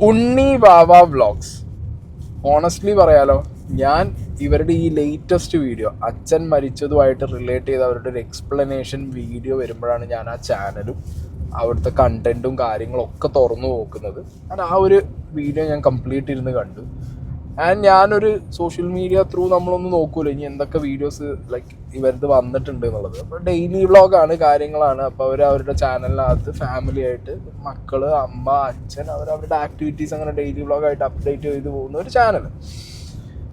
ഉണ്ണി വാവ vlogs. Honestly പറയാലോ, ഞാൻ ഇവരുടെ ഈ ലേറ്റസ്റ്റ് വീഡിയോ അച്ഛൻ മരിച്ചതുമായിട്ട് റിലേറ്റ് ചെയ്ത് അവരുടെ ഒരു എക്സ്പ്ലനേഷൻ വീഡിയോ വരുമ്പോഴാണ് ഞാൻ ആ ചാനലും അവിടുത്തെ കണ്ടന്റും കാര്യങ്ങളൊക്കെ തുറന്നു നോക്കുന്നത്. ഞാൻ ആ ഒരു വീഡിയോ ഞാൻ കംപ്ലീറ്റ് ഇരുന്ന് കണ്ടു. ആൻഡ് ഞാനൊരു സോഷ്യൽ മീഡിയ ത്രൂ നമ്മളൊന്നും നോക്കൂല ഇനി എന്തൊക്കെ വീഡിയോസ് ലൈക്ക് ഇവരത് വന്നിട്ടുണ്ട് എന്നുള്ളത്. അപ്പോൾ ഡെയിലി വ്ളോഗാണ്, കാര്യങ്ങളാണ്. അപ്പോൾ അവരുടെ ചാനലിനകത്ത് ഫാമിലി ആയിട്ട് മക്കള്, അമ്മ, അച്ഛൻ, അവരുടെ ആക്ടിവിറ്റീസ് അങ്ങനെ ഡെയിലി വ്ളോഗായിട്ട് അപ്ഡേറ്റ് ചെയ്ത് പോകുന്ന ഒരു ചാനൽ.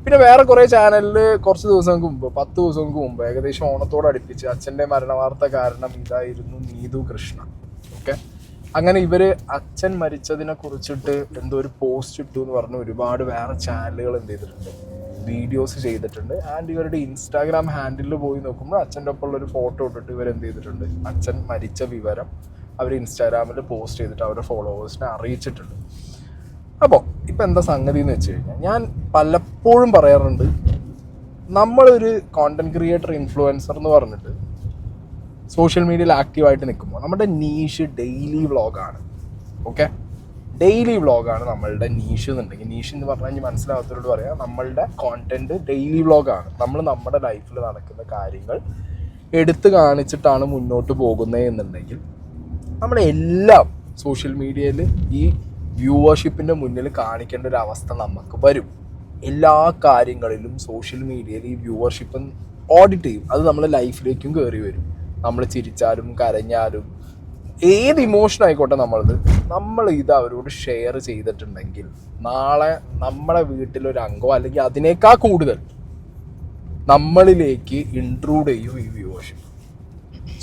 പിന്നെ വേറെ കുറേ ചാനലിൽ കുറച്ച് ദിവസങ്ങൾക്ക് മുമ്പ്, 10 ദിവസങ്ങൾക്ക് മുമ്പ്, ഏകദേശം ഓണത്തോടടുപ്പിച്ച് അച്ഛൻ്റെ മരണവാർത്ത കാരണം ഇതായിരുന്നു നീതു കൃഷ്ണ. ഓക്കെ, അങ്ങനെ ഇവര് അച്ഛൻ മരിച്ചതിനെ കുറിച്ചിട്ട് എന്തോ ഒരു പോസ്റ്റ് ഇട്ടു എന്ന് പറഞ്ഞ് ഒരുപാട് വേറെ ചാനലുകൾ എന്ത് ചെയ്തിട്ടുണ്ട്, വീഡിയോസ് ചെയ്തിട്ടുണ്ട്. ആൻഡ് ഇവരുടെ ഇൻസ്റ്റാഗ്രാം ഹാൻഡിലിൽ പോയി നോക്കുമ്പോൾ അച്ഛൻ്റെ ഒപ്പമുള്ള ഒരു ഫോട്ടോ ഇട്ടിട്ട് ഇവരെന്ത് ചെയ്തിട്ടുണ്ട്, അച്ഛൻ മരിച്ച വിവരം അവർ ഇൻസ്റ്റാഗ്രാമിൽ പോസ്റ്റ് ചെയ്തിട്ട് അവരുടെ ഫോളോവേഴ്സിനെ അറിയിച്ചിട്ടുണ്ട്. അപ്പോൾ ഇപ്പം എന്താ സംഗതി എന്ന് വെച്ച് കഴിഞ്ഞാൽ, ഞാൻ പലപ്പോഴും പറയാറുണ്ട്, നമ്മളൊരു കോണ്ടന്റ് ക്രിയേറ്റർ, ഇൻഫ്ലുവൻസർ എന്ന് പറഞ്ഞിട്ട് സോഷ്യൽ മീഡിയയിൽ ആക്റ്റീവായിട്ട് നിൽക്കുമ്പോൾ നമ്മുടെ നീഷ് ഡെയിലി വ്ളോഗാണ്. ഓക്കെ, ഡെയിലി വ്ളോഗാണ് നമ്മളുടെ നീഷ് എന്നുണ്ടെങ്കിൽ, നീഷ് എന്ന് പറഞ്ഞു കഴിഞ്ഞാൽ മനസ്സിലാവാത്തവരോട് പറയാം, നമ്മളുടെ കോണ്ടന്റ് ഡെയിലി വ്ളോഗാണ്. നമ്മൾ നമ്മുടെ ലൈഫിൽ നടക്കുന്ന കാര്യങ്ങൾ എടുത്തു കാണിച്ചിട്ടാണ് മുന്നോട്ട് പോകുന്നത് എന്നുണ്ടെങ്കിൽ നമ്മളെല്ലാം സോഷ്യൽ മീഡിയയിൽ ഈ വ്യൂവർഷിപ്പിൻ്റെ മുന്നിൽ കാണിക്കേണ്ട ഒരു അവസ്ഥ നമുക്ക് വരും. എല്ലാ കാര്യങ്ങളിലും സോഷ്യൽ മീഡിയയിൽ ഈ വ്യൂവർഷിപ്പ് ഓഡിറ്റ് ചെയ്യും. അത് നമ്മുടെ ലൈഫിലേക്കും കയറി വരും. നമ്മൾ ചിരിച്ചാലും കരഞ്ഞാലും ഏത് ഇമോഷൻ ആയിക്കോട്ടെ നമ്മൾ ഇത് അവരോട് ഷെയർ ചെയ്തിട്ടുണ്ടെങ്കിൽ നാളെ നമ്മുടെ വീട്ടിലൊരു അംഗമോ അല്ലെങ്കിൽ അതിനേക്കാൾ കൂടുതൽ നമ്മളിലേക്ക് ഇൻട്രൂഡ് ചെയ്യും ഈ വ്യൂവർഷിപ്പ്.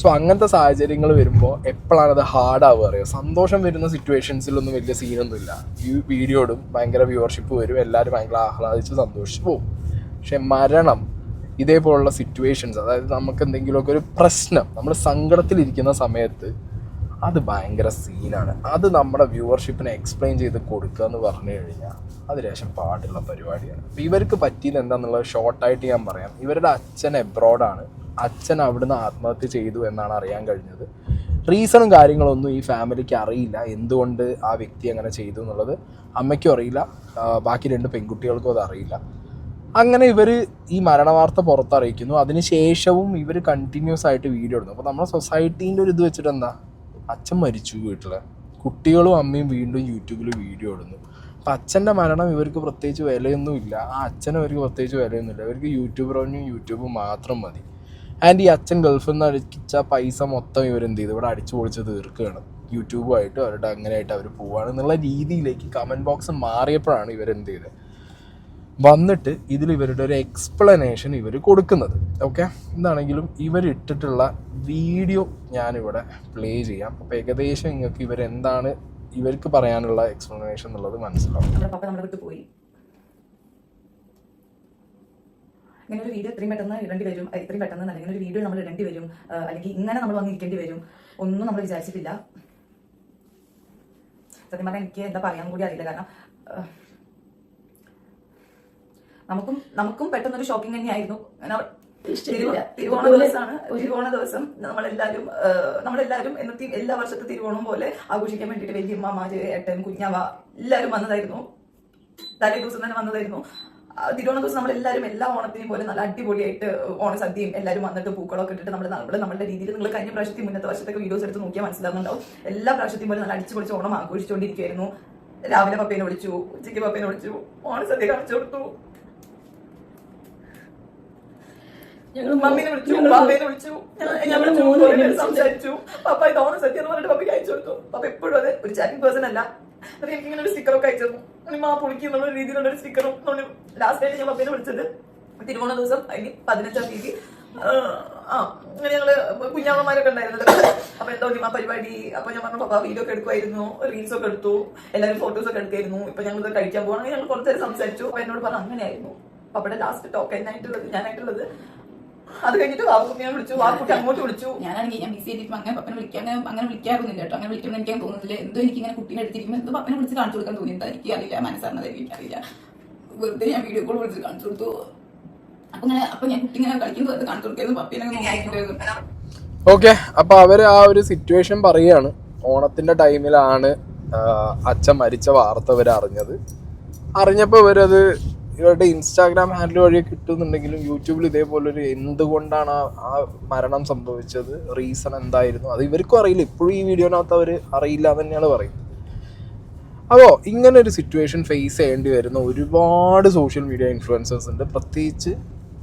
സോ അങ്ങനത്തെ സാഹചര്യങ്ങൾ വരുമ്പോൾ എപ്പോഴാണ് അത് ഹാർഡാവുക അറിയാം. സന്തോഷം വരുന്ന സിറ്റുവേഷൻസിലൊന്നും വലിയ സീനൊന്നുമില്ല. ഈ വീഡിയോ ഇടും, ഭയങ്കര വ്യൂവർഷിപ്പ് വരും, എല്ലാവരും ഭയങ്കര ആഹ്ലാദിച്ച് സന്തോഷിച്ച് പോകും. പക്ഷെ മരണം, ഇതേപോലുള്ള സിറ്റുവേഷൻസ്, അതായത് നമുക്ക് എന്തെങ്കിലുമൊക്കെ ഒരു പ്രശ്നം, നമ്മൾ സങ്കടത്തിലിരിക്കുന്ന സമയത്ത് അത് ഭയങ്കര സീനാണ്. അത് നമ്മുടെ വ്യൂവർഷിപ്പിനെ എക്സ്പ്ലെയിൻ ചെയ്ത് കൊടുക്കുക എന്ന് പറഞ്ഞു കഴിഞ്ഞാൽ അത് ലേശം പാടുള്ള പരിപാടിയാണ്. അപ്പോൾ ഇവർക്ക് പറ്റിയത് എന്താണെന്നുള്ളത് ഷോർട്ടായിട്ട് ഞാൻ പറയാം. ഇവരുടെ അച്ഛൻ എബ്രോഡാണ്. അച്ഛൻ അവിടുന്ന് ആത്മഹത്യ ചെയ്തു എന്നാണ് അറിയാൻ കഴിഞ്ഞത്. റീസണും കാര്യങ്ങളൊന്നും ഈ ഫാമിലിക്ക് അറിയില്ല, എന്തുകൊണ്ട് ആ വ്യക്തി അങ്ങനെ ചെയ്തു എന്നുള്ളത് അമ്മയ്ക്കും അറിയില്ല, ബാക്കി 2 പെൺകുട്ടികൾക്കും അത് അറിയില്ല. അങ്ങനെ ഇവർ ഈ മരണവാർത്ത പുറത്തറിയിക്കുന്നു. അതിനുശേഷവും ഇവർ കണ്ടിന്യൂസ് ആയിട്ട് വീഡിയോ ഇടുന്നു. അപ്പോൾ നമ്മുടെ സൊസൈറ്റീൻ്റെ ഒരു ഇത് വെച്ചിട്ട് എന്താ, അച്ഛൻ മരിച്ചു വീട്ടിൽ, കുട്ടികളും അമ്മയും വീണ്ടും യൂട്യൂബിൽ വീഡിയോ ഇടുന്നു. അപ്പം അച്ഛൻ്റെ മരണം ഇവർക്ക് പ്രത്യേകിച്ച് വിലയൊന്നുമില്ല, ആ അച്ഛന് അവർക്ക് പ്രത്യേകിച്ച് വിലയൊന്നുമില്ല. ഇവർക്ക് യൂട്യൂബ് റവന്യൂ, യൂട്യൂബ് മാത്രം മതി. ആൻഡ് ഈ അച്ഛൻ ഗൾഫിൽ നിന്ന് അടിച്ച പൈസ മൊത്തം ഇവരെന്ത് ചെയ്തു, ഇവിടെ അടിച്ചു പൊളിച്ച് തീർക്കുകയാണ്. യൂട്യൂബുമായിട്ട് അവരുടെ അങ്ങനെയായിട്ട് അവർ പോവുകയാണ് എന്നുള്ള രീതിയിലേക്ക് കമൻറ്റ് ബോക്സ് മാറിയപ്പോഴാണ് ഇവരെന്ത് ചെയ്തത്, വന്നിട്ട് ഇതിൽ ഇവരുടെ ഒരു എക്സ്പ്ലനേഷൻ ഇവർ കൊടുക്കുന്നത്. ഓക്കെ, എന്താണെങ്കിലും ഇവരിട്ടിട്ടുള്ള വീഡിയോ ഞാനിവിടെ പ്ലേ ചെയ്യാം. അപ്പോൾ ഏകദേശം നിങ്ങൾക്ക് ഇവരെന്താണ് ഇവർക്ക് പറയാനുള്ള എക്സ്പ്ലനേഷൻ എന്നുള്ളത് മനസ്സിലാവും. നമ്മുടെ വിട്ടു പോയി. ഇങ്ങനെ ഒരു വീഡിയോ ഇത്രയും പെട്ടെന്ന് ഇടേണ്ടി വരും, ഇത്രയും പെട്ടെന്ന് അല്ലെങ്കിൽ ഒരു വീഡിയോ നമ്മൾ ഇടേണ്ടി വരും, അല്ലെങ്കിൽ ഇങ്ങനെ നമ്മൾ വന്നിരിക്കേണ്ടി വരും, ഒന്നും നമ്മൾ വിചാരിച്ചിട്ടില്ല. സത്യം പറഞ്ഞാൽ എനിക്ക് എന്താ പറയാൻ കൂടി അറിയില്ല. കാരണം നമുക്കും പെട്ടെന്നൊരു ഷോക്കിംഗ് തന്നെയായിരുന്നു. തിരുവോണ ദിവസം നമ്മളെല്ലാരും എന്നത്തെ എല്ലാ വർഷത്തെ തിരുവോണം പോലെ ആഘോഷിക്കാൻ വേണ്ടിയിട്ട് വലിയമ്മ, മാര്, ഏട്ടൻ, കുഞ്ഞാവ എല്ലാവരും വന്നതായിരുന്നു. തലേ ദിവസം തന്നെ വന്നതായിരുന്നു. തിരുവോണ ദിവസം നമ്മളെല്ലാവരും എല്ലാ ഓണത്തിനെയും പോലെ നല്ല അടിപൊളിയായിട്ട് ഓണസദ്യയും എല്ലാവരും വന്നിട്ട് പൂക്കളൊക്കെ ഇട്ടിട്ട് നമ്മുടെ രീതിയിൽ, നിങ്ങൾ കഴിഞ്ഞ പ്രാവശ്യത്തിൽ മുന്നത്തെ വർഷത്തൊക്കെ വീഡിയോസ് എടുത്ത് നോക്കിയാൽ മനസ്സിലാവുന്നുണ്ടാവും. എല്ലാ പ്രാവശ്യത്തെയും പോലെ നല്ല അടിച്ചു പൊളിച്ച് ഓണം ആഘോഷിച്ചുകൊണ്ടിരിക്കുകയായിരുന്നു. രാവിലെ പപ്പേനെ വിളിച്ചു, ഉച്ചയ്ക്ക് പപ്പേനെ വിളിച്ചു, ഓണസദ്യ കാണിച്ചു കൊടുത്തു, മമ്മീനെ വിളിച്ചു, പാപ്പേനെ വിളിച്ചു, സംസാരിച്ചു. പപ്പ ഇത് ഓണസദ്യ എന്ന് പറഞ്ഞിട്ട് പപ്പയ്ക്ക് അയച്ചു കൊടുത്തു. പപ്പ എപ്പോഴും അത് ഒരു ചാറ്റിംഗ് പേഴ്സൺ അല്ല. എന്നിട്ട് എനിക്കിങ്ങനെ ഒരു സ്റ്റിക്കറൊക്കെ അയച്ചു തന്നു. മാ പൊളിക്ക് എന്നുള്ള രീതിയിലുള്ള ഒരു സ്റ്റിക്കറും. ലാസ്റ്റ് ആയിട്ട് ഞാൻ പപ്പേനെ വിളിച്ചത് തിരുവോണ ദിവസം 15-ാം തീയതി. അങ്ങനെ ഞങ്ങള് കുഞ്ഞാമ്മമാരൊക്കെ ഉണ്ടായിരുന്നത്. അപ്പൊ എന്തോ ആ പരിപാടി. അപ്പൊ ഞാൻ പറഞ്ഞു, പപ്പ വീഡിയോ ഒക്കെ എടുക്കുമായിരുന്നു, റീൽസ് ഒക്കെ എടുത്തു, എല്ലാവരും ഫോട്ടോസ് ഒക്കെ എടുക്കായിരുന്നു. ഇപ്പൊ ഞങ്ങൾ ഇത് കഴിക്കാൻ പോകണമെങ്കിൽ ഞങ്ങൾ കുറച്ചേരം സംസാരിച്ചു. അപ്പൊ എന്നോട് പറഞ്ഞു അങ്ങനെയായിരുന്നു പപ്പയുടെ ലാസ്റ്റ് ടോക്ക് ഞാനായിട്ടുള്ളത്. അത് കഴിഞ്ഞിട്ട് വാക്കുട്ടിനെ വിളിച്ചു, വാക്കുട്ടി അങ്ങോട്ട് വിളിച്ചു. ഞാനാണെങ്കിൽ ഞാൻ ബിസി ആയിട്ട് അങ്ങനെ വിളിക്കാറുന്നില്ല കേട്ടോ. അങ്ങനെ വിളിക്കുമെന്ന് എനിക്ക് തോന്നുന്നില്ല. എന്തോ എനിക്ക് ഇങ്ങനെ കുട്ടീനെ എടുത്തിരിക്കുമ്പോൾ എന്തോ പപ്പനെ വിളിച്ച് കാണിച്ചു കൊടുക്കാൻ തോന്നി. എന്താ എനിക്കറിയില്ല, മനസ്സാണെന്നതായിരിക്കും എനിക്കറിയില്ല. വെറുതെ ഞാൻ വീഡിയോ കോൾ വിളിച്ച് കാണിച്ചു കൊടുത്തു. അപ്പൊ ഞാൻ കുട്ടി ഇങ്ങനെ കളിക്കുന്നത് കാണിച്ചു കൊടുക്കായിരുന്നു, പപ്പീനെ നോക്കിയിട്ടുണ്ടായിരുന്നു. ഓക്കെ, അപ്പൊ അവര് ആ ഒരു സിറ്റുവേഷൻ പറയാണ്. ഓണത്തിന്റെ ടൈമിലാണ് അച്ഛൻ മരിച്ച വാർത്ത ഇവർ അറിഞ്ഞപ്പോൾ ഇവരത് ഇവരുടെ ഇൻസ്റ്റാഗ്രാം ഹാൻഡിൽ വഴി കിട്ടുന്നുണ്ടെങ്കിലും യൂട്യൂബിൽ ഇതേപോലൊരു എന്തുകൊണ്ടാണ് ആ മരണം സംഭവിച്ചത്, റീസൺ എന്തായിരുന്നു, അത് ഇവർക്കും അറിയില്ല. ഇപ്പോഴും ഈ വീഡിയോനകത്ത് അവർ അറിയില്ല എന്ന് തന്നെയാണ് പറയുന്നത്. അപ്പോൾ ഇങ്ങനെ ഒരു സിറ്റുവേഷൻ ഫേസ് ചെയ്യേണ്ടി വരുന്ന ഒരുപാട് സോഷ്യൽ മീഡിയ ഇൻഫ്ലുവൻസേഴ്സ് ഉണ്ട്. പ്രത്യേകിച്ച്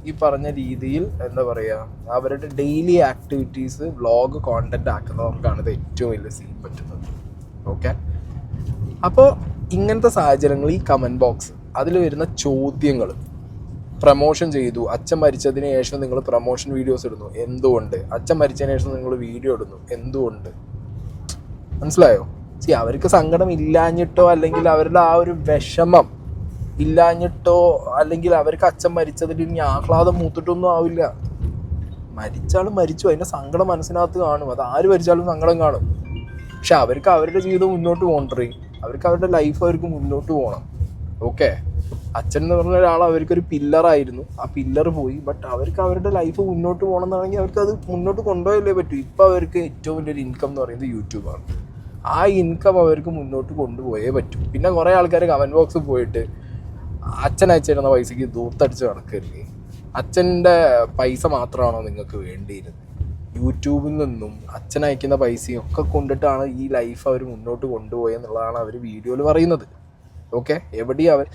ഈ പറഞ്ഞ രീതിയിൽ എന്താ പറയുക, അവരുടെ ഡെയിലി ആക്ടിവിറ്റീസ് വ്ളോഗ് കോണ്ടന്റ് ആക്കുന്നവർക്കാണ് ഇത് ഏറ്റവും വലിയ സീൻ പറ്റുന്നത്. ഓക്കെ, അപ്പോൾ ഇങ്ങനത്തെ സാഹചര്യങ്ങൾ, ഈ കമൻറ്റ് ബോക്സ്, അതിൽ വരുന്ന ചോദ്യങ്ങൾ, പ്രമോഷൻ ചെയ്തു, അച്ഛൻ മരിച്ചതിന് ശേഷം നിങ്ങൾ പ്രമോഷൻ വീഡിയോസ് ഇടുന്നു, എന്തുകൊണ്ട്? അച്ഛൻ മരിച്ചതിന് ശേഷം നിങ്ങൾ വീഡിയോ ഇടുന്നു, എന്തുകൊണ്ട്? മനസ്സിലായോ? അവർക്ക് സങ്കടം ഇല്ലാഞ്ഞിട്ടോ അല്ലെങ്കിൽ അവരുടെ ആ ഒരു വിഷമം ഇല്ലാഞ്ഞിട്ടോ അല്ലെങ്കിൽ അവർക്ക് അച്ഛൻ മരിച്ചതിൽ ഇനി ആഹ്ലാദം മൂത്തിട്ടൊന്നും ആവില്ല. മരിച്ചാലും മരിച്ചു, അതിൻ്റെ സങ്കടം മനസ്സിനകത്ത് കാണും. അത് ആര് മരിച്ചാലും സങ്കടം കാണും. പക്ഷെ അവർക്ക് അവരുടെ ജീവിതം മുന്നോട്ട് പോകണ്ടേ, അവർക്ക് അവരുടെ ലൈഫ് അവർക്ക് മുന്നോട്ട് പോകണം. ഓക്കെ, അച്ഛൻ എന്ന് പറഞ്ഞ ഒരാൾ അവർക്കൊരു പില്ലറായിരുന്നു, ആ പില്ലർ പോയി. ബട്ട് അവർക്ക് അവരുടെ ലൈഫ് മുന്നോട്ട് പോകണം എന്നാണെങ്കിൽ അവർക്ക് അത് മുന്നോട്ട് കൊണ്ടുപോയല്ലേ പറ്റൂ. ഇപ്പം അവർക്ക് ഏറ്റവും വലിയൊരു ഇൻകം എന്ന് പറയുന്നത് യൂട്യൂബാണ്. ആ ഇൻകം അവർക്ക് മുന്നോട്ട് കൊണ്ടുപോയേ പറ്റൂ. പിന്നെ കുറേ ആൾക്കാർ കമൻറ്റ് ബോക്സിൽ പോയിട്ട് അച്ഛൻ അയച്ചിരുന്ന പൈസക്ക് ദൂത്തടിച്ച് നടക്കരുത്, അച്ഛൻ്റെ പൈസ മാത്രമാണോ നിങ്ങൾക്ക് വേണ്ടിയിരുന്നത്? യൂട്യൂബിൽ നിന്നും അച്ഛൻ അയക്കുന്ന പൈസയും ഒക്കെ കൊണ്ടിട്ടാണ് ഈ ലൈഫ് അവർ മുന്നോട്ട് കൊണ്ടുപോയെന്നുള്ളതാണ് അവർ വീഡിയോയിൽ പറയുന്നത്. ഓക്കെ, എവിടെയും അവർ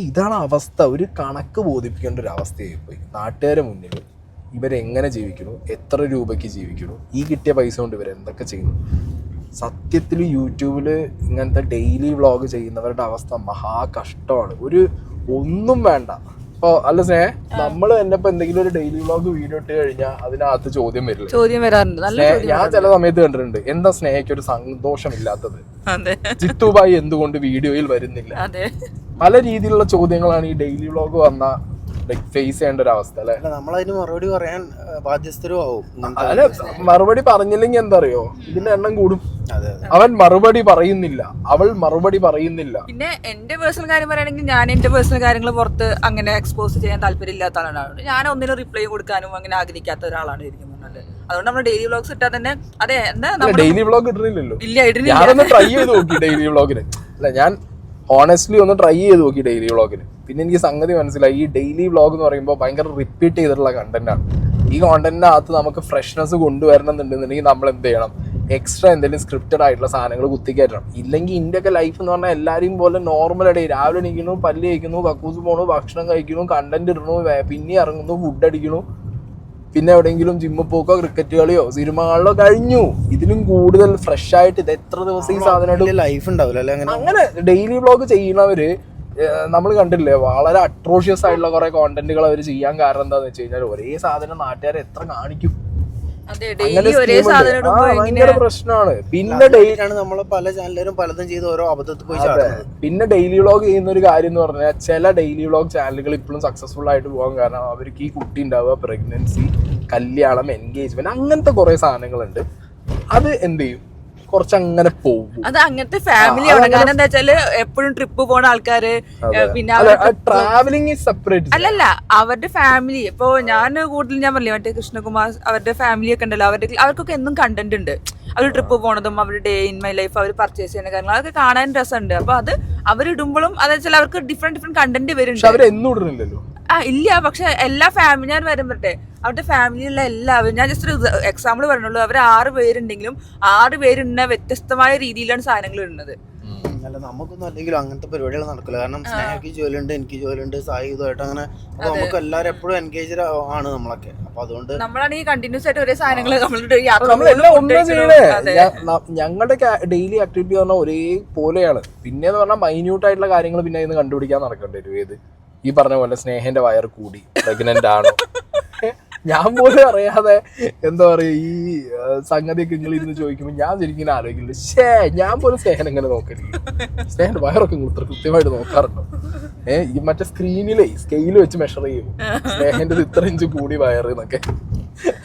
ഇതാണ് അവസ്ഥ. ഒരു കണക്ക് ബോധിപ്പിക്കേണ്ട ഒരു അവസ്ഥയായി പോയി. നാട്ടുകാരെ മുന്നിൽ ഇവരെങ്ങനെ ജീവിക്കുന്നു, എത്ര രൂപയ്ക്ക് ജീവിക്കുന്നു, ഈ കിട്ടിയ പൈസ കൊണ്ട് ഇവരെന്തൊക്കെ ചെയ്യുന്നു. സത്യത്തിൽ യൂട്യൂബിൽ ഇങ്ങനത്തെ ഡെയിലി വ്ളോഗ് ചെയ്യുന്നവരുടെ അവസ്ഥ മഹാ കഷ്ടമാണ്. ഒന്നും വേണ്ട. ഇപ്പോൾ അല്ല സ്നേഹ, നമ്മൾ തന്നെ ഇപ്പൊ എന്തെങ്കിലും ഒരു ഡെയിലി വ്ളോഗ് വീഡിയോ ഇട്ട് കഴിഞ്ഞാൽ അതിനകത്ത് ചോദ്യം വരാറുണ്ട്. ഞാൻ ചില സമയത്ത് കണ്ടിട്ടുണ്ട്, എന്താ സ്നേഹയ്ക്ക് ഒരു സന്തോഷമില്ലാത്തത്, ജിത്തുബായി എന്തുകൊണ്ട് വീഡിയോയിൽ വരുന്നില്ല? പല രീതിയിലുള്ള ചോദ്യങ്ങളാണ് ഈ ഡെയിലി വ്ളോഗ് വന്ന ഫേസ് ചെയ്യേണ്ട ഒരു അവസ്ഥ അല്ലെ. നമ്മളതിന് മറുപടി പറയാൻ ബാധ്യസ്ഥരും ആവും. അല്ല, മറുപടി പറഞ്ഞില്ലെങ്കിൽ എന്താ അറിയോ, ഇതിന്റെ എണ്ണം കൂടും. അവൻ മറുപടി പറയുന്നില്ല, അവൾ മറുപടി പറയുന്നില്ല. പിന്നെ എന്റെ പേഴ്സണൽ കാര്യം പറയുകയാണെങ്കിൽ ഞാൻ എന്റെ പേഴ്സണൽ കാര്യങ്ങൾ പുറത്ത് അങ്ങനെ എക്സ്പോസ് ചെയ്യാൻ താല്പര്യമില്ലാത്ത ആളാണ്. ഞാൻ ഒന്നിനും റിപ്ലൈ കൊടുക്കാനും അങ്ങനെ ആഗ്രഹിക്കാത്ത ഒരാളാണ് ഇരിക്കുന്നത്. അതുകൊണ്ട് നമ്മൾ ഡെയിലി വ്ളോഗ്സ് ഇട്ടാൽ തന്നെ അതെ ഡെയിലി വ്ളോഗ് ഇടുന്നില്ലല്ലോ. ഇല്ല, ഇടുന്നില്ല. ഞാനൊന്ന് ട്രൈ ചെയ്ത് നോക്കി ഡെയിലി വ്ളോഗിന്. അല്ല, ഞാൻ ഹോണസ്റ്റ്ലി ഒന്ന് ട്രൈ ചെയ്ത് നോക്കി ഡെയിലി വ്ളോഗിന്. പിന്നെ എനിക്ക് സംഗതി മനസ്സിലായി, ഈ ഡെയിലി വ്ളോഗ് എന്ന് പറയുമ്പോൾ ഭയങ്കര റിപ്പീറ്റ് ചെയ്തിട്ടുള്ള കണ്ടന്റാണ്. ഈ കോണ്ടന്റിനകത്ത് നമുക്ക് ഫ്രഷ്നെസ് കൊണ്ടുവരണം എന്നുണ്ടെന്നുണ്ടെങ്കിൽ നമ്മൾ എന്ത് ചെയ്യണം, എക്സ്ട്രാ എന്തെങ്കിലും സ്ക്രിപ്റ്റഡ് ആയിട്ടുള്ള സാധനങ്ങൾ കുത്തിക്കയറ്റണം. ഇല്ലെങ്കിൽ ഇന്ത്യയൊക്കെ ലൈഫ് എന്ന് പറഞ്ഞാൽ എല്ലാവരെയും പോലെ നോർമൽ ആയിട്ട് രാവിലെ എണീക്കുന്നു, പല്ല് കഴിക്കുന്നു, കക്കൂസ് പോണു, ഭക്ഷണം കഴിക്കുന്നു, കണ്ടന്റ് ഇടണു, പിന്നെ ഇറങ്ങുന്നു, ഫുഡ് അടിക്കുന്നു, പിന്നെ എവിടെയെങ്കിലും ജിമ്മിൽ പോക്കോ ക്രിക്കറ്റ് കളിയോ സിനിമകളിലോ കഴിഞ്ഞു. ഇതിലും കൂടുതൽ ഫ്രഷ് ആയിട്ട് ഇത് എത്ര ദിവസം ഈ സാധനമായിട്ട് ലൈഫ് ഉണ്ടാവില്ല. അങ്ങനെ ഡെയിലി വ്ളോഗ് ചെയ്യുന്നവര് നമ്മൾ കണ്ടില്ലേ, വളരെ അട്രോഷ്യസ് ആയിട്ടുള്ള കുറെ കോണ്ടന്റുകൾ അവർ ചെയ്യാൻ കാരണം എന്താന്ന് വെച്ച് കഴിഞ്ഞാൽ ഒരേ സാധനം നാട്ടുകാരെ എത്ര കാണിക്കും, ഭയങ്കര പ്രശ്നമാണ്. പിന്നെ നമ്മൾ പല ചാനലുകാരും പലതും ചെയ്ത് ഓരോ അബദ്ധത്തിൽ പോയി ചാടുന്നത്. പിന്നെ ഡെയിലി വ്ളോഗ് ചെയ്യുന്ന ഒരു കാര്യം എന്ന് പറഞ്ഞാൽ ചില ഡെയിലി വ്ളോഗ് ചാനലുകൾ ഇപ്പോഴും സക്സസ്ഫുൾ ആയിട്ട് പോകാൻ കാരണം അവർക്ക് ഈ കുട്ടി ഉണ്ടാവുക, പ്രഗ്നൻസി, കല്യാണം, എൻഗേജ്മെന്റ്, അങ്ങനത്തെ കുറെ സാധനങ്ങളുണ്ട്. അത് എന്ത് ചെയ്യും, കുറച്ചങ്ങനെ പോകും. അത് അങ്ങനത്തെ ഫാമിലി ആണ്. കാരണം എന്താ വെച്ചാല് എപ്പോഴും ട്രിപ്പ് പോണ ആൾക്കാര്, പിന്നെ ട്രാവലിംഗ് ഈസ് സെപ്പറേറ്റ്. അല്ലല്ല, അവരുടെ ഫാമിലി ഇപ്പൊ ഞാൻ കൂടുതൽ ഞാൻ പറഞ്ഞില്ലേ മറ്റേ കൃഷ്ണകുമാർ, അവരുടെ ഫാമിലി ഒക്കെ ഉണ്ടല്ലോ, അവർക്കൊക്കെ എന്നും കണ്ടന്റ് ഉണ്ട്. അവർ ട്രിപ്പ് പോണതും അവരുടെ ഡേ ഇൻ മൈ ലൈഫ്, അവർ പർച്ചേസ് ചെയ്യുന്ന കാര്യങ്ങൾ, അതൊക്കെ കാണാൻ രസമുണ്ട്. അപ്പൊ അത് അവരിടുമ്പോഴും അതെന്ന് അവർക്ക് ഡിഫറെന്റ് കണ്ടന്റ് വരുന്നുണ്ട്. ഇല്ല, പക്ഷെ എല്ലാ ഫാമിലി ഞാൻ വരുമ്പോട്ടെ അവരുടെ ഫാമിലിയിലുള്ള എല്ലാവരും, ഞാൻ ജസ്റ്റ് ഒരു എക്സാമ്പിൾ പറഞ്ഞുള്ളൂ, അവർ 6 പേരുണ്ടെങ്കിലും 6 പേരുന്ന വ്യത്യസ്തമായ രീതിയിലാണ് സാധനങ്ങൾ ഇടുന്നത്. അല്ല, നമുക്കൊന്നും അല്ലെങ്കിലും അങ്ങനത്തെ പരിപാടികൾ നടക്കില്ല. കാരണം സ്നേഹയ്ക്ക് ജോലിയുണ്ട്, എനിക്ക് ജോലിയുണ്ട്, സായുധമായിട്ട് അങ്ങനെ. അപ്പൊ നമുക്ക് എല്ലാവരും എപ്പോഴും എൻഗേജ് ആണ് നമ്മളൊക്കെ. അപ്പൊ അതുകൊണ്ട് നമ്മളാണ് ഈ കണ്ടിന്യൂസ് ആയിട്ട് ഒരേ സാധനങ്ങൾ ഞങ്ങളുടെ ഡെയിലി ആക്ടിവിറ്റി പറഞ്ഞാൽ ഒരേ പോലെയാണ്. പിന്നെന്ന് പറഞ്ഞാൽ മൈന്യൂട്ട് ആയിട്ടുള്ള കാര്യങ്ങൾ പിന്നെ ഇന്ന് കണ്ടുപിടിക്കാൻ നടക്കേണ്ടി വരും. ഏത് ഈ പറഞ്ഞ പോലെ സ്നേഹന്റെ വയർ കൂടി, പ്രഗ്നന്റ് ആണോ, ഞാൻ പോലും അറിയാതെ എന്താ പറയാ ഈ സംഗതിയൊക്കെ നിങ്ങൾ ഇരുന്ന് ചോദിക്കുമ്പോൾ ഞാൻ ശരിക്കും ആലോചിക്കുന്നുണ്ട്, ഞാൻ പോലും സ്നേഹൻ എങ്ങനെ നോക്കരുത്, സ്നേഹന്റെ വയറൊക്കെ ഇത്ര കൃത്യമായിട്ട് നോക്കാറുണ്ടോ? ഈ മറ്റേ സ്ക്രീനിലേ സ്കെയിൽ വെച്ച് മെഷർ ചെയ്യും സ്നേഹന്റെ ഇത്ര ഇഞ്ച് കൂടി വയറ് എന്നൊക്കെ.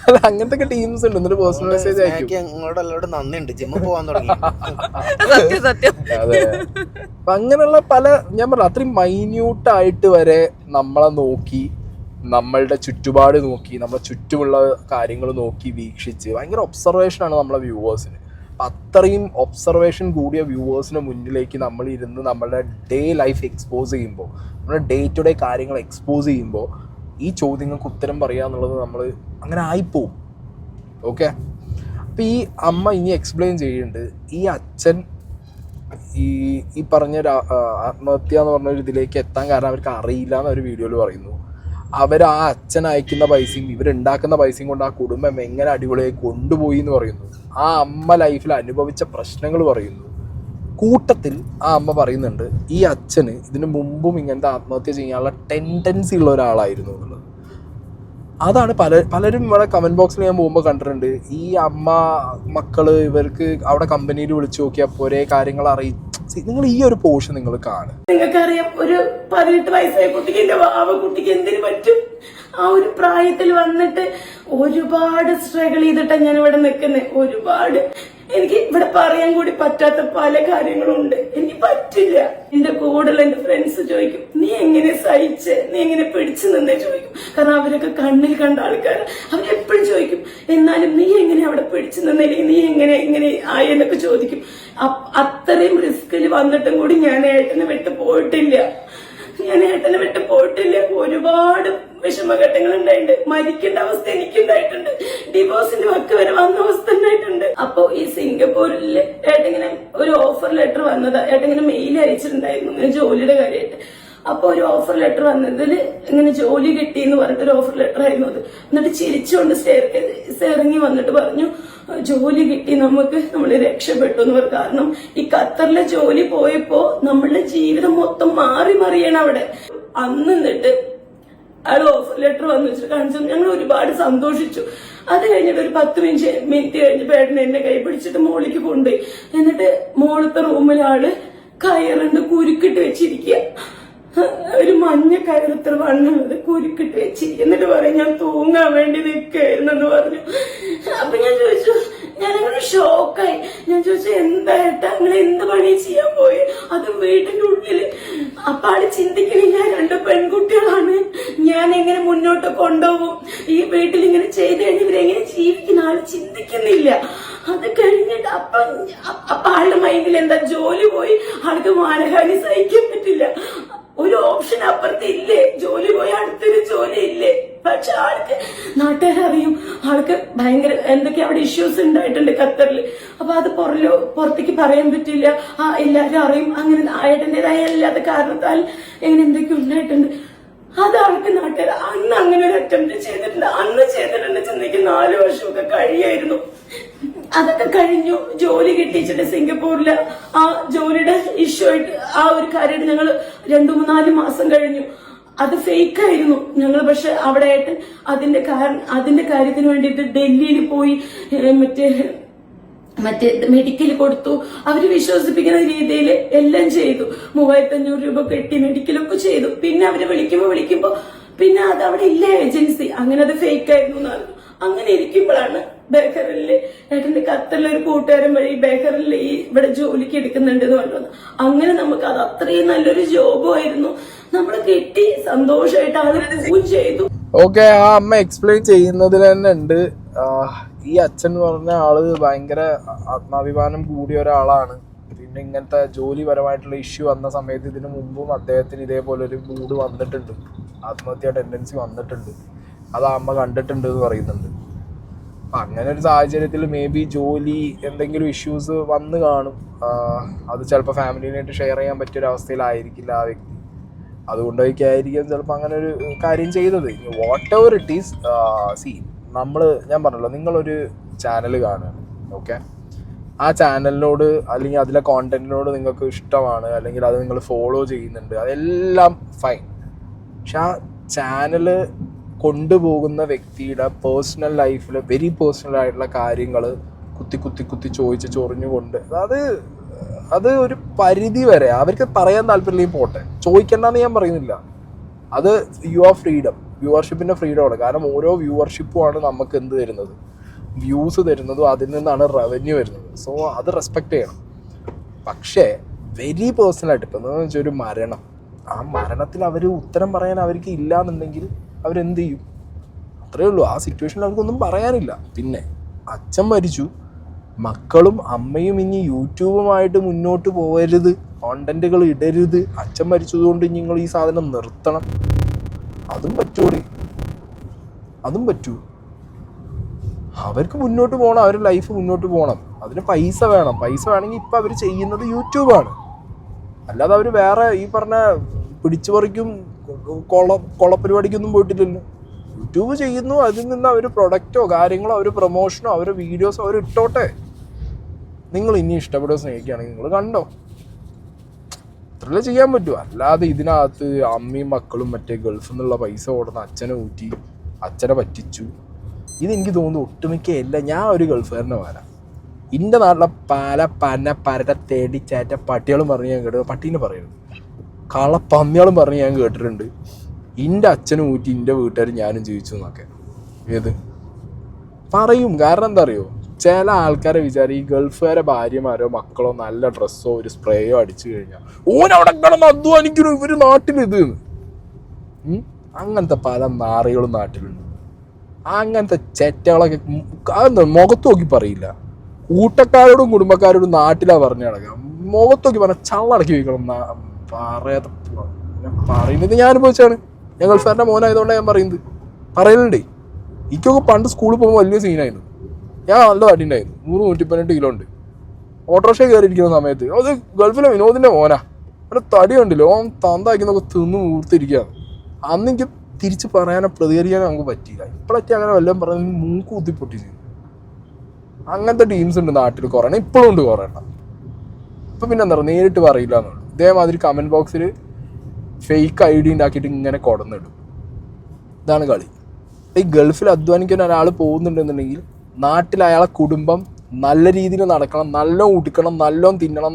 അല്ല, അങ്ങനത്തെ ടീംസ് ഉണ്ട്. എന്നിട്ട് പേഴ്സണൽ മെസ്സേജ് അയക്കും, നിങ്ങളോട് എല്ലാവരും നന്ദിയുണ്ട്, ജിമ്മിൽ പോകാൻ തുടങ്ങി. അതെ, അപ്പൊ അങ്ങനെയുള്ള പല, ഞാൻ പറഞ്ഞു അത്രയും മൈന്യൂട്ടായിട്ട് വരെ നമ്മളെ നോക്കി, നമ്മളുടെ ചുറ്റുപാട് നോക്കി, നമ്മളെ ചുറ്റുമുള്ള കാര്യങ്ങൾ നോക്കി വീക്ഷിച്ച് ഭയങ്കര ഒബ്സർവേഷനാണ് നമ്മളെ വ്യൂവേഴ്സിന്. അപ്പം അത്രയും ഒബ്സർവേഷൻ കൂടിയ വ്യൂവേഴ്സിന് മുന്നിലേക്ക് നമ്മൾ ഇരുന്ന് നമ്മളുടെ ഡേ ലൈഫ് എക്സ്പോസ് ചെയ്യുമ്പോൾ, നമ്മുടെ ഡേ ടു ഡേ കാര്യങ്ങൾ എക്സ്പോസ് ചെയ്യുമ്പോൾ ഈ ചോദ്യങ്ങൾക്ക് ഉത്തരം പറയുക എന്നുള്ളത് നമ്മൾ അങ്ങനെ ആയിപ്പോവും. ഓക്കെ, അപ്പം ഈ അമ്മ ഇനി എക്സ്പ്ലെയിൻ ചെയ്യുന്നുണ്ട്. ഈ അച്ഛൻ ഈ പറഞ്ഞ ആത്മഹത്യ എന്ന് പറഞ്ഞൊരു ഇതിലേക്ക് എത്താൻ കാരണം അവർക്ക് അറിയില്ല എന്നൊരു വീഡിയോയിൽ പറയുന്നു. അവർ ആ അച്ഛൻ അയക്കുന്ന പൈസയും ഇവരുണ്ടാക്കുന്ന പൈസയും കൊണ്ട് ആ കുടുംബം എങ്ങനെ അടിപൊളിയായി കൊണ്ടുപോയി എന്ന് പറയുന്നു. ആ അമ്മ ലൈഫിൽ അനുഭവിച്ച പ്രശ്നങ്ങൾ പറയുന്നു. കൂട്ടത്തിൽ ആ അമ്മ പറയുന്നുണ്ട് ഈ അച്ഛന് ഇതിനു മുമ്പും ഇങ്ങനത്തെ ആത്മഹത്യ ചെയ്യാനുള്ള ടെൻഡൻസി ഉള്ള ഒരാളായിരുന്നു എന്നുള്ളത്. അതാണ് പലരും ഇവിടെ കമൻറ്റ് ബോക്സിൽ ഞാൻ പോകുമ്പോൾ കണ്ടിട്ടുണ്ട്. ഈ അമ്മ മക്കള് ഇവർക്ക് അവിടെ കമ്പനിയിൽ വിളിച്ചു നോക്കിയാൽ ഒരേ കാര്യങ്ങൾ നിങ്ങൾ ഈ ഒരു പോർഷൻ നിങ്ങൾ കാണും. നിങ്ങൾക്കറിയാം, ഒരു 18 വയസ്സായ കുട്ടിക്ക്, എന്റെ വാവ കുട്ടിക്ക് എന്തിനു പറ്റും? ആ ഒരു പ്രായത്തിൽ വന്നിട്ട് ഒരുപാട് സ്ട്രഗിൾ ചെയ്തിട്ടാണ് ഞാൻ ഇവിടെ നിൽക്കുന്നത്. ഒരുപാട് എനിക്ക് ഇവിടെ പറയാൻ കൂടി പറ്റാത്ത പല കാര്യങ്ങളുണ്ട്. എനിക്ക് പറ്റില്ല. എന്റെ കൂടെയുള്ള എന്റെ ഫ്രണ്ട്സ് ചോദിക്കും, നീ എങ്ങനെ സഹിച്ച്, നീ എങ്ങനെ പിടിച്ചു നിന്നേ ചോദിക്കും. കാരണം അവരൊക്കെ കണ്ണിൽ കണ്ട ആൾക്കാർ. അവരെപ്പോഴും ചോദിക്കും, എന്നാലും നീ എങ്ങനെ അവിടെ പിടിച്ചു നിന്നില്ലെങ്കിൽ നീ എങ്ങനെ ആയി എന്നൊക്കെ ചോദിക്കും. അത്രയും റിസ്കിൽ വന്നിട്ടും കൂടി ഞാൻ ഏട്ടനെ വിട്ടു പോയിട്ടില്ല. ഒരുപാട് വിഷമഘട്ടങ്ങൾ ഉണ്ടായിട്ടുണ്ട്. മരിക്കേണ്ട അവസ്ഥ എനിക്കുണ്ടായിട്ടുണ്ട്. ഡിവോഴ്സിന്റെ വക്ക് വരെ വന്ന അവസ്ഥ ഉണ്ടായിട്ടുണ്ട്. അപ്പൊ ഈ സിംഗപ്പൂരില് ഏട്ടിങ്ങനെ ഒരു ഓഫർ ലെറ്റർ വന്നതാ. ഏട്ടിങ്ങനെ മെയിൽ അയച്ചിട്ടുണ്ടായിരുന്നു ഇങ്ങനെ ജോലിയുടെ കാര്യമായിട്ട്. അപ്പൊ ഒരു ഓഫർ ലെറ്റർ വന്നതിൽ ഇങ്ങനെ ജോലി കിട്ടി എന്ന് പറഞ്ഞിട്ട് ഒരു ഓഫർ ലെറ്റർ ആയിരുന്നു അത്. എന്നിട്ട് ചിരിച്ചുകൊണ്ട് ഇറങ്ങി വന്നിട്ട് പറഞ്ഞു, ജോലി കിട്ടി, നമ്മൾ രക്ഷപ്പെട്ടു എന്ന് പറഞ്ഞു. കാരണം ഈ ഖത്തറിലെ ജോലി പോയപ്പോ നമ്മളുടെ ജീവിതം മൊത്തം മാറി മറിയണം അവിടെ. അന്ന് എന്നിട്ട് അയാൾ ഓഫർ ലെറ്റർ വന്നു വെച്ചിട്ട് കാണിച്ചു. ഞങ്ങൾ ഒരുപാട് സന്തോഷിച്ചു. അത് കഴിഞ്ഞിട്ട് ഒരു 10 മിനിറ്റ് കഴിഞ്ഞപ്പോ ഏട്ടൻ എന്നെ കൈ പിടിച്ചിട്ട് മോളിലേക്ക് കൊണ്ടുപോയി. എന്നിട്ട് മോളത്തെ റൂമിൽ ആള് കയറുണ്ട് കുരുക്കിട്ട് വെച്ചിരിക്കുക. ഒരു മഞ്ഞ കയറത്ര വണ്ണം അത് കുരുക്കിട്ട് വെച്ചിരിക്കുക. എന്നിട്ട് പറയും, ഞാൻ തൂങ്ങാൻ വേണ്ടി നിൽക്കായിരുന്നെന്ന് പറഞ്ഞു. അപ്പൊ ഞാൻ ചോദിച്ചു, ഞാനങ്ങനെ ഷോക്കായി. ഞാൻ ചോദിച്ചു, എന്താ ഏട്ടാ നിങ്ങൾ എന്ത് പണി ചെയ്യാൻ പോയി, അതും വീട്ടിന്റെ ഉള്ളില്? അപ്പൊ ആള് ചിന്തിക്കണില്ല, 2 പെൺകുട്ടികളാണ്, ഞാൻ എങ്ങനെ മുന്നോട്ട് കൊണ്ടുപോകും, ഈ വീട്ടിൽ ഇങ്ങനെ ചെയ്ത് കഴിഞ്ഞ് ഇവരെങ്ങനെ ജീവിക്കുന്ന ആള് ചിന്തിക്കുന്നില്ല. അത് കഴിഞ്ഞിട്ട് അപ്പൊ ആളുടെ മൈൻഡിൽ എന്താ, ജോലി പോയി ആൾക്ക് മാനഹാനി സഹിക്കാൻ പറ്റില്ല. ഒരു ഓപ്ഷൻ അപ്പുറത്ത് ഇല്ലേ, ജോലി പോയി അടുത്തൊരു ജോലി ഇല്ലേ. പക്ഷെ ആൾക്ക് നാട്ടുകാരറിയും, ആൾക്ക് ഭയങ്കര എന്തൊക്കെ അവിടെ ഇഷ്യൂസ് ഉണ്ടായിട്ടുണ്ട് ഖത്തറിൽ. അപ്പൊ അത് പുറത്തേക്ക് പറയാൻ പറ്റില്ല. എല്ലാരും അറിയും. അങ്ങനെ ആയതിൻ്റെതായ എല്ലാത്ത കാരണത്താൽ എങ്ങനെ എന്തൊക്കെ ഉണ്ടായിട്ടുണ്ട്. അത് ആൾക്ക് നാട്ടുകാർ അന്ന് അങ്ങനെ ഒരു അറ്റംപ്റ്റ് ചെയ്തിട്ടുണ്ട്. അന്ന് ചെയ്തിട്ടുണ്ട് ചെന്നേക്ക് 4 വർഷമൊക്കെ കഴിയായിരുന്നു. അതൊക്കെ കഴിഞ്ഞു. ജോലി കിട്ടിച്ചിട്ട് സിംഗപ്പൂരില് ആ ജോലിയുടെ ഇഷ്യൂ ആയിട്ട് ആ ഒരു കാര്യമായിട്ട് ഞങ്ങൾ 2-3-4 മാസം കഴിഞ്ഞു. അത് ഫേക്ക് ആയിരുന്നു ഞങ്ങൾ. പക്ഷെ അവിടെ ആയിട്ട് അതിന്റെ കാര്യത്തിന് വേണ്ടിയിട്ട് ഡൽഹിയിൽ പോയി മറ്റേ മെഡിക്കൽ കൊടുത്തു. അവര് വിശ്വസിപ്പിക്കുന്ന രീതിയിൽ എല്ലാം ചെയ്തു. 3500 രൂപ കെട്ടി മെഡിക്കലൊക്കെ ചെയ്തു. പിന്നെ അവര് വിളിക്കുമ്പോ പിന്നെ അത് അവിടെ ഇല്ല ഏജൻസി. അങ്ങനെ അത് ഫേക്ക് ആയിരുന്നു എന്ന് പറഞ്ഞു. അങ്ങനെ ഇരിക്കുമ്പോഴാണ് ബേക്കറില് ഏട്ടന്റെ ഖത്തറിലെ ഒരു കൂട്ടുകാരൻ വഴി ബേക്കറിൽ ഇവിടെ ജോലിക്ക് എടുക്കുന്നുണ്ട് എന്ന് പറഞ്ഞു. അങ്ങനെ നമുക്ക് അത് അത്രയും നല്ലൊരു ജോബായിരുന്നു. നമ്മൾ കിട്ടി, സന്തോഷമായിട്ട് ആള് പൂജ ചെയ്തു. ഓക്കെ, ആ അമ്മ എക്സ്പ്ലെയിൻ ചെയ്യുന്നതിൽ തന്നെ ഉണ്ട്. ഈ അച്ഛൻ എന്ന് പറഞ്ഞ ആള് ഭയങ്കര ആത്മാഭിമാനം കൂടിയ ഒരാളാണ്. പിന്നെ ഇങ്ങനത്തെ ജോലിപരമായിട്ടുള്ള ഇഷ്യൂ വന്ന സമയത്ത് ഇതിനു മുമ്പും അദ്ദേഹത്തിന് ഇതേപോലെ ഒരു മൂഡ് വന്നിട്ടുണ്ട്, ആത്മഹത്യ ടെൻഡൻസി വന്നിട്ടുണ്ട്. അത് ആ അമ്മ കണ്ടിട്ടുണ്ട് എന്ന് പറയുന്നുണ്ട്. അപ്പം അങ്ങനെ ഒരു സാഹചര്യത്തിൽ മേ ബി ജോലി എന്തെങ്കിലും ഇഷ്യൂസ് വന്ന് കാണും. അത് ചിലപ്പോൾ ഫാമിലിനായിട്ട് ഷെയർ ചെയ്യാൻ പറ്റിയൊരവസ്ഥയിലായിരിക്കില്ല ആ വ്യക്തി. അതുകൊണ്ടൊക്കെ ആയിരിക്കും ചിലപ്പോൾ അങ്ങനെ ഒരു കാര്യം ചെയ്തത്. വാട്ട് എവർ ഇറ്റ് ഈസ്, ഞാൻ പറഞ്ഞല്ലോ, നിങ്ങളൊരു ചാനൽ കാണുകയാണ്. ഓക്കെ, ആ ചാനലിനോട് അല്ലെങ്കിൽ അതിലെ കോണ്ടന്റിനോട് നിങ്ങൾക്ക് ഇഷ്ടമാണ്, അല്ലെങ്കിൽ അത് നിങ്ങൾ ഫോളോ ചെയ്യുന്നുണ്ട്, അതെല്ലാം ഫൈൻ. പക്ഷെ ആ ചാനല് കൊണ്ടുപോകുന്ന വ്യക്തിയുടെ പേഴ്സണൽ ലൈഫിൽ വെരി പേഴ്സണൽ ആയിട്ടുള്ള കാര്യങ്ങൾ കുത്തി ചോദിച്ച് ചൊറിഞ്ഞുകൊണ്ട് അത് ഒരു പരിധി വരെ അവർക്ക് പറയാൻ താല്പര്യമില്ലെങ്കിൽ പോട്ടെ, ചോദിക്കണ്ടെന്ന് ഞാൻ പറയുന്നില്ല. അത് യുവർ ഫ്രീഡം, വ്യൂവർഷിപ്പിൻ്റെ ഫ്രീഡമാണ്. കാരണം ഓരോ വ്യൂവർഷിപ്പുമാണ് നമുക്ക് എന്ത് തരുന്നത്, വ്യൂസ് തരുന്നതും അതിൽ നിന്നാണ് റവന്യൂ വരുന്നത്. സോ അത് റെസ്പെക്റ്റ് ചെയ്യണം. പക്ഷേ വെരി പേഴ്സണലായിട്ട് ഇപ്പം എന്താണെന്ന് വെച്ചാൽ ഒരു മരണം, ആ മരണത്തിൽ അവർ ഉത്തരം പറയാൻ അവർക്ക് ഇല്ല എന്നുണ്ടെങ്കിൽ അവരെന്ത് ചെയ്യും? അത്രയേ ഉള്ളൂ. ആ സിറ്റുവേഷനിൽ അവർക്കൊന്നും പറയാനില്ല. പിന്നെ അച്ഛൻ മരിച്ചു, മക്കളും അമ്മയും ഇനി യൂട്യൂബുമായിട്ട് മുന്നോട്ട് പോകരുത്, കോണ്ടന്റുകൾ ഇടരുത്, അച്ഛൻ മരിച്ചതുകൊണ്ട് നിങ്ങൾ ഈ സാധനം നിർത്തണം. അതും പറ്റൂടി, അതും പറ്റൂ. അവർക്ക് മുന്നോട്ട് പോകണം, അവരുടെ ലൈഫ് മുന്നോട്ട് പോകണം. അതിന് പൈസ വേണം. പൈസ വേണമെങ്കിൽ ഇപ്പം അവർ ചെയ്യുന്നത് യൂട്യൂബാണ്. അല്ലാതെ അവർ വേറെ ഈ പറഞ്ഞ പിടിച്ചു പറിക്കും കൊളപരിപാടിക്കൊന്നും പോയിട്ടില്ലല്ലോ. യൂട്യൂബ് ചെയ്യുന്നു, അതിൽ നിന്ന് അവർ പ്രൊഡക്റ്റോ കാര്യങ്ങളോ അവർ പ്രൊമോഷനോ അവരുടെ വീഡിയോസോ അവർ ഇട്ടോട്ടെ. നിങ്ങൾ ഇനി ഇഷ്ടപ്പെടുക സ്നേഹിക്കുകയാണെങ്കിൽ നിങ്ങൾ കണ്ടോ, അത്രയല്ലേ ചെയ്യാൻ പറ്റൂ. അല്ലാതെ ഇതിനകത്ത് അമ്മയും മക്കളും മറ്റേ ഗൾഫിൽ നിന്നുള്ള പൈസ കൊടുന്ന് അച്ഛനെ ഊറ്റി അച്ഛനെ പറ്റിച്ചു. ഇതെനിക്ക് തോന്നുന്നു ഒട്ടുമിക്ക എല്ലാം. ഞാൻ ഒരു ഗൾഫുകാരനെ വരാം, എൻ്റെ നാട്ടിലെ പല പന പരട്ട തേടി ചേറ്റ പട്ടികളും പറഞ്ഞ് ഞാൻ കേട്ടു. പട്ടീനെ പറയുന്നത് കളപ്പന്നികളും പറഞ്ഞ് ഞാൻ കേട്ടിട്ടുണ്ട്. എൻ്റെ അച്ഛനും ഊറ്റി എൻ്റെ വീട്ടുകാർ ഞാനും ജീവിച്ചു എന്നൊക്കെ. ഏത് പറയും. കാരണം എന്താ അറിയോ, ചില ആൾക്കാരെ വിചാരം ഈ ഗൾഫുകാരെ ഭാര്യമാരോ മക്കളോ നല്ല ഡ്രസ്സോ ഒരു സ്പ്രേയോ അടിച്ചു കഴിഞ്ഞാൽ ഓനവിടെ കിടന്ന് അധ്വാനിക്കണം, ഇവർ നാട്ടിലിത്. അങ്ങനത്തെ പല നാറികളും നാട്ടിലുണ്ട്. അങ്ങനത്തെ ചെറ്റകളൊക്കെ അതെന്താ മുഖത്ത് നോക്കി പറയില്ല, കൂട്ടക്കാരോടും കുടുംബക്കാരോടും നാട്ടിലാ പറഞ്ഞു കിടക്കുക. മുഖത്ത് നോക്കി പറഞ്ഞാൽ ചള്ളടക്കി വയ്ക്കണം. പറയാത്ത പറയുന്നത് ഞാൻ അനുഭവിച്ചാണ്. ഞാൻ ഗൾഫുകാരൻ്റെ മോനായതുകൊണ്ടാണ് ഞാൻ പറയലുണ്ടേ. എനിക്കൊക്കെ പണ്ട് സ്കൂളിൽ പോകുമ്പോൾ വലിയ സീനായിരുന്നു. ഞാൻ നല്ല തടിയുണ്ടായിരുന്നു, 118 കിലോ ഉണ്ട്. ഓട്ടോറിക്ഷ കയറിയിരിക്കുന്ന സമയത്ത് അത് ഗൾഫിലെ വിനോദിൻ്റെ മോനാ, അവിടെ തടി ഉണ്ടല്ലോ, ഓൻ തന്താക്കുന്നൊക്കെ തിന്ന് മൂർത്തിരിക്കുകയാണ്. അന്ന് എനിക്ക് തിരിച്ച് പറയാനോ പ്രതികരിക്കാനോ നമുക്ക് പറ്റിയില്ല. ഇപ്പോഴൊക്കെ അങ്ങനെ വല്ലതും പറഞ്ഞ് മൂക്ക് കുത്തിപ്പൊട്ടി ചെയ്തു. അങ്ങനത്തെ ടീംസ് ഉണ്ട് നാട്ടിൽ കുറേ, ഇപ്പോഴും ഉണ്ട് കുറേ എണ്ണം. ഇപ്പം പിന്നെ എന്താ പറയുക, നേരിട്ട് പറയില്ല എന്നുള്ളൂ. ഇതേമാതിരി കമൻറ്റ് ബോക്സിൽ ഫേക്ക് ID ഉണ്ടാക്കിയിട്ട് ഇങ്ങനെ കൊടന്നിടും. ഇതാണ് കളി. ഈ ഗൾഫിൽ അധ്വാനിക്കാൻ ഒരാൾ പോകുന്നുണ്ടെന്നുണ്ടെങ്കിൽ നാട്ടിൽ അയാളെ കുടുംബം നല്ല രീതിയിൽ നടക്കണം, നല്ലോണം ഉടുക്കണം, നല്ലോണം തിന്നണം,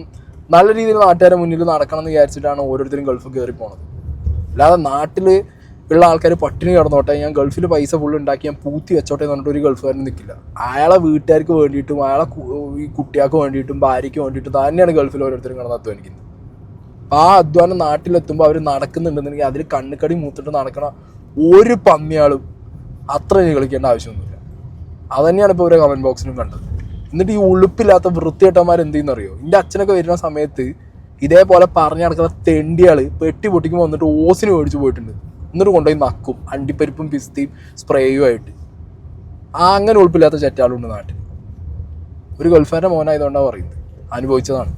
നല്ല രീതിയിൽ നാട്ടുകാരെ മുന്നിൽ നടക്കണം എന്ന് വിചാരിച്ചിട്ടാണ് ഓരോരുത്തരും ഗൾഫിൽ കയറി പോണത്. അല്ലാതെ നാട്ടിൽ ഉള്ള ആൾക്കാർ പട്ടിണി കിടന്നോട്ടെ, ഞാൻ ഗൾഫിൽ പൈസ ഫുള്ള് ഉണ്ടാക്കി ഞാൻ പൂത്തി വെച്ചോട്ടെ എന്ന് പറഞ്ഞിട്ട് ഒരു ഗൾഫുകാരൻ നിൽക്കില്ല. അയാളെ വീട്ടുകാർക്ക് വേണ്ടിയിട്ടും അയാളെ ഈ കുട്ടികൾക്ക് വേണ്ടിയിട്ടും ഭാര്യയ്ക്ക് വേണ്ടിയിട്ടും തന്നെയാണ് ഗൾഫിൽ ഓരോരുത്തരും കിടന്ന് അധ്വാനിക്കുന്നത്. അപ്പോൾ ആ അധ്വാനം നാട്ടിലെത്തുമ്പോൾ അവർ നടക്കുന്നുണ്ടെന്നുണ്ടെങ്കിൽ അതിൽ കണ്ണുകടി മൂത്തിട്ട് നടക്കണ ഒരു പന്നിയാളും അത്ര കളിക്കേണ്ട ആവശ്യമൊന്നുമില്ല. അതുതന്നെയാണ് ഇപ്പോൾ ഓരോ കമൻറ്റ് ബോക്സിലും കണ്ടത്. എന്നിട്ട് ഈ ഉളുപ്പില്ലാത്ത വൃത്തികെട്ടന്മാർ എന്ത് ചെയ്യുന്നറിയോ, എൻ്റെ അച്ഛനൊക്കെ വരുന്ന സമയത്ത് ഇതേപോലെ പറഞ്ഞു നടക്കുന്ന തെണ്ടിയാൾ പെട്ടി പൊട്ടിക്കുമ്പോൾ വന്നിട്ട് ഓസിന് മേടിച്ച് പോയിട്ടുണ്ട്. എന്നിട്ട് കൊണ്ടുപോയി നക്കും അണ്ടിപ്പരിപ്പും പിസ്തയും സ്പ്രേയും ആയിട്ട്. അങ്ങനെ ഉളുപ്പില്ലാത്ത ചെറ്റാളുണ്ട് നാട്ടിൽ. ഒരു ഗൾഫുകാരൻ്റെ മോനായതുകൊണ്ടാണ് പറയുന്നത്, അനുഭവിച്ചതാണ്.